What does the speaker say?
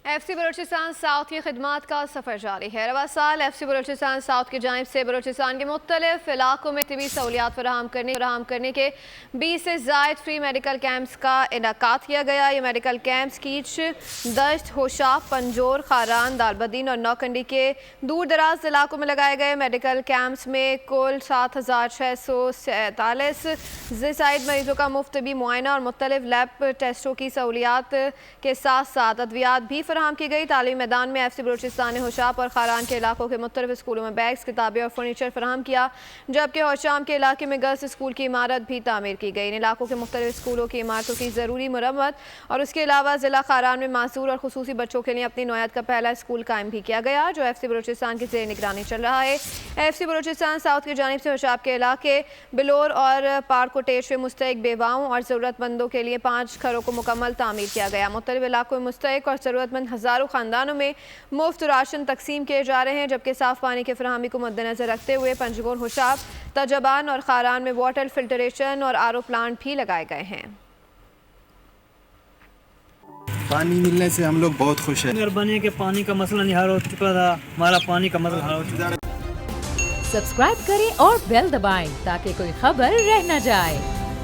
F C Balochistan south کی خدمات کا سفر جاری ہے۔ رواں سال ایف سی بلوچستان ساؤتھ کی جانب سے بلوچستان کے مختلف علاقوں میں طبی سہولیات فراہم کرنے کے 20 سے زائد فری میڈیکل کیمپس کا انعقاد کیا گیا۔ یہ میڈیکل کیمپس کیچ، دشت، ہوشاف، پنجور، خاران، دالبدین اور نوکنڈی کے دور دراز علاقوں میں لگائے گئے میڈیکل کیمپس میں کل 7647 زائد مریضوں کا مفت طبی معائنہ اور مختلف لیب ٹیسٹوں کی سہولیات کے ساتھ ساتھ ادویات بھی فراہم کی گئی۔ تعلیمی میدان میں ایف سی بلوچستان نے ہوشاف اور خاران کے علاقوں کے مختلف اسکولوں میں بیگز، کتابیں اور فرنیچر فراہم کیا، جبکہ ہوشام کے علاقے میں گرلز اسکول کی عمارت بھی تعمیر کی گئی۔ ان علاقوں کے مختلف اسکولوں کی عمارتوں کی ضروری مرمت اور اس کے علاوہ ضلع خاران میں معذور اور خصوصی بچوں کے لیے اپنی نوعیت کا پہلا اسکول قائم بھی کیا گیا، جو ایف سی بلوچستان کی زیر نگرانی چل رہا ہے۔ ایف سی بلوچستان ساؤتھ کی جانب سے ہوشاف کے علاقے بلور اور پارکوٹیش میں مستحق بیواؤں اور ضرورت مندوں کے لیے 5 گھروں کو مکمل تعمیر کیا گیا۔ مختلف علاقوں میں مستحق اور ضرورت مند ہزاروں خاندانوں میں مفت راشن تقسیم کیے جا رہے ہیں، جبکہ صاف پانی کی فراہمی کو مد نظر رکھتے ہوئے پنجگور، ہوشاف، تاجبان اور خاران میں واٹر فلٹریشن اور آر او پلانٹ بھی لگائے گئے ہیں۔ پانی ملنے سے ہم لوگ بہت خوش ہیں۔ مہربانی کہ پانی کا مسئلہ نہیں حل ہو چکا تھا، ہمارا پانی کا مسئلہ حل ہو چکا ہے۔ سبسکرائب کریں اور بیل دبائیں تاکہ کوئی خبر رہ نہ جائے۔